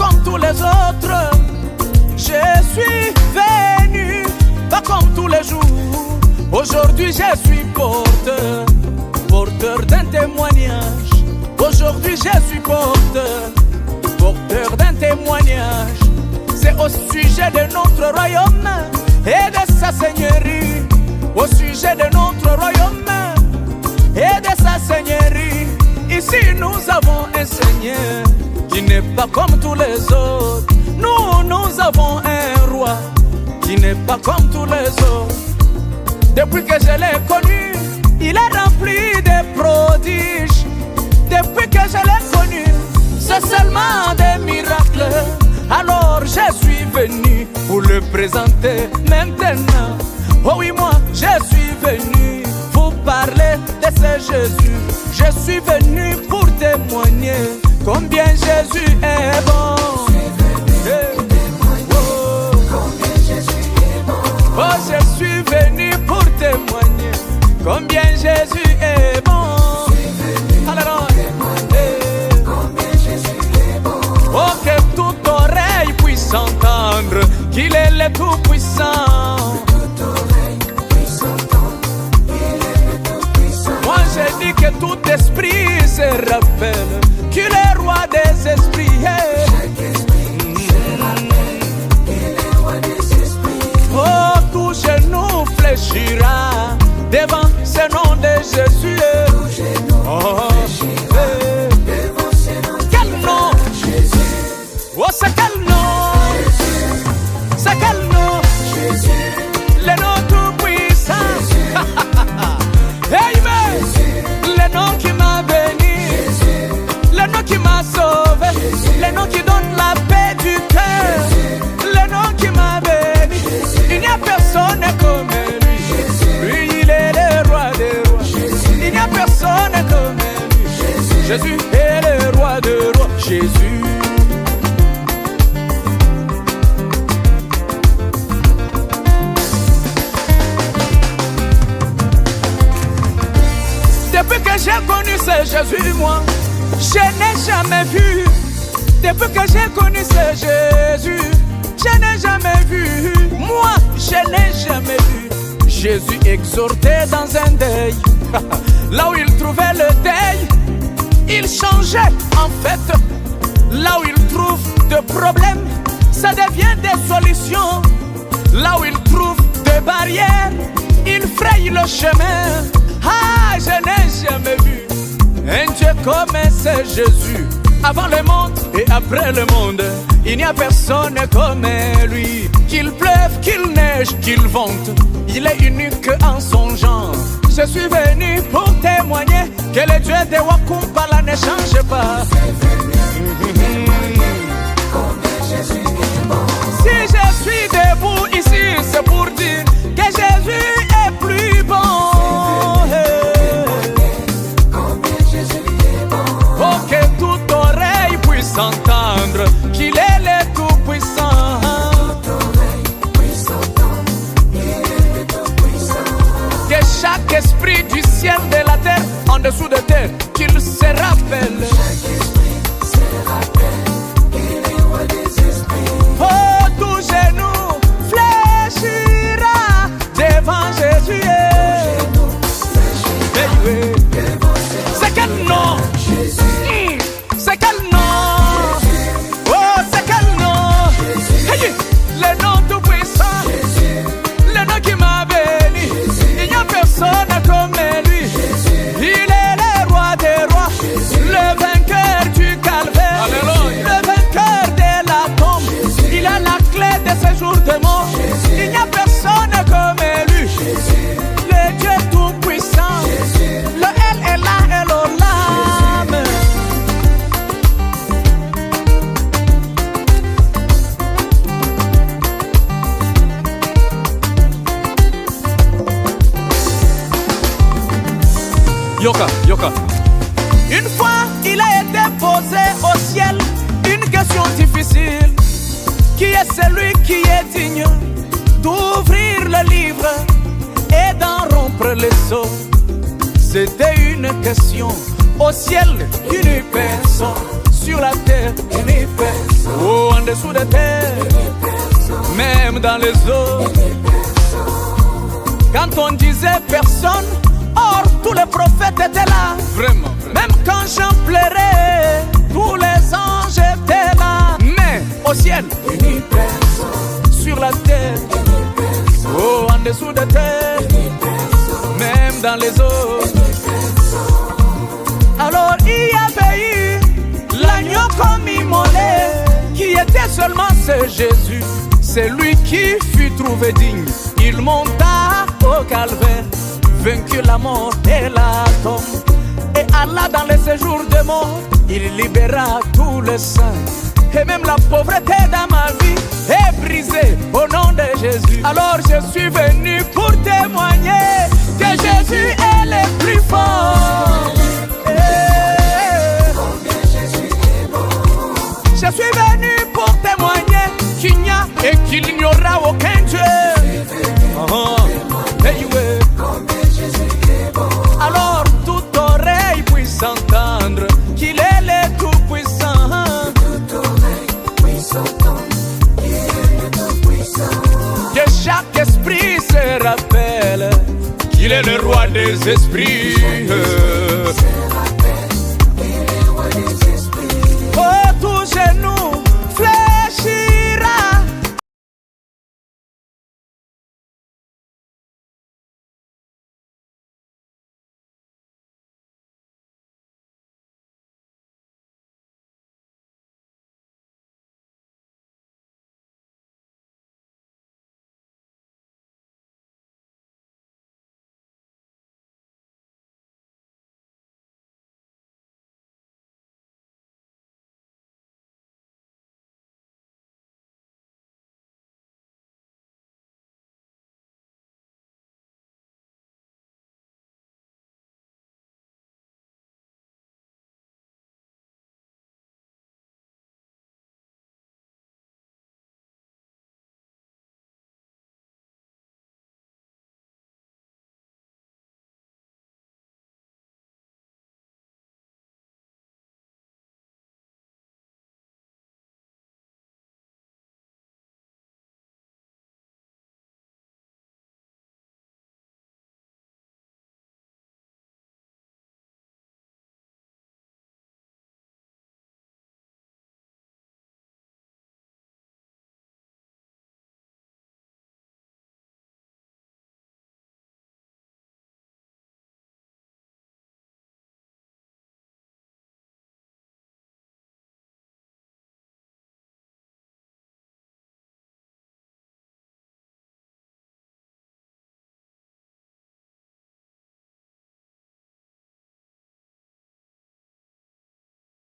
comme tous les autres. Je suis venu, pas comme tous les jours. Aujourd'hui je suis porteur, porteur d'un témoignage. Aujourd'hui je suis porteur, porteur d'un témoignage. C'est au sujet de notre royaume et de sa seigneurie. Au sujet de notre royaume et de sa seigneurie. Ici nous avons un Seigneur qui n'est pas comme tous les autres. Nous avons un roi qui n'est pas comme tous les autres. Depuis que je l'ai connu, il est rempli de prodiges. Depuis que je l'ai connu, c'est seulement des miracles. Alors je suis venu pour le présenter maintenant. Oh oui, moi je suis venu vous parler de ce Jésus. Je suis venu pour témoigner combien Jésus est bon. Oh, je suis venu pour témoigner combien Jésus est bon. Oh, que toute oreille puisse entendre qu'il est le Tout-Puissant. Moi j'ai dit que tout esprit se rappelle qu'il est roi des esprits. Oh, tout genou fléchira devant ce nom de Jésus. Oh, quel nom? Oh, c'est quel nom? C'est quel nom? Le nom tout-puissant. Amen. Le nom qui m'a béni, le nom qui m'a sauvé, le nom qui donne la paix du cœur, le nom qui m'a béni. Il n'y a personne comme lui. Lui, il est le roi des rois. Il n'y a personne comme lui. Jésus est le roi des rois. Jésus. Depuis que j'ai connu ce Jésus, moi, je n'ai jamais vu. Depuis que j'ai connu ce Jésus, je n'ai jamais vu. Moi, je n'ai jamais vu Jésus exhorté dans un deuil. Là où il trouvait le deuil, il changeait en fait. Là où il trouve des problèmes, ça devient des solutions. Là où il trouve des barrières, il fraye le chemin. Ah, je n'ai jamais vu un Dieu comme c'est Jésus. Avant le monde et après le monde, il n'y a personne comme lui. Qu'il pleuve, qu'il neige, qu'il vente, il est unique en son genre. Je suis venu pour témoigner que le Dieu de Wakumpala ne change pas. Si je suis debout ici, c'est pour dire que Jésus est plus bon. Oh, que toute oreille puisse entendre qu'il est le Tout-Puissant. Que chaque esprit du ciel, de la terre, en dessous de terre, qu'il se rappelle. Oh, tout genou fléchira devant Jésus. C'est quel nom? C'est quel nom? Oh, c'est quel nom? Hey, le nom tout-puissant, le nom qui m'a béni. Il n'y a personne comme lui. Il est le roi des rois, le vainqueur du calvaire, le vainqueur de la tombe. Il a la clé de ce jour de mort. Il n'y a personne comme lui. Le Dieu tout-puissant, le El Elah Elolam. Yoka, Yoka. Une fois, il a été posé au ciel une question difficile. Qui est celui qui est digne d'ouvrir le livre et d'en rompre les sceaux? C'était une question. Au ciel, une personne. Sur la terre, une personne. Oh. dessous de terre, même dans les eaux. Quand on disait personne, or tous les prophètes étaient là. Vraiment. Même quand j'en pleurais, tous les anges étaient là. Mais au ciel, sur la terre, oh, en dessous de terre, même dans les eaux. Alors il y avait eu l'agneau comme immolé, qui était seulement ce Jésus. C'est lui qui fut trouvé digne. Il monta au calvaire, vaincu la mort et la tombe. Et Allah dans les séjours de mort, il libéra tous les saints. Et même la pauvreté dans ma vie est brisée au nom de Jésus. Alors je suis venu pour témoigner que Jésus est le plus fort. Je suis venu pour témoigner qu'il n'y a et qu'il n'y aura aucun Dieu. Alors toute oreille puisse entendre qu'il est le Tout-Puissant. Que chaque esprit se rappelle qu'il est le roi des esprits.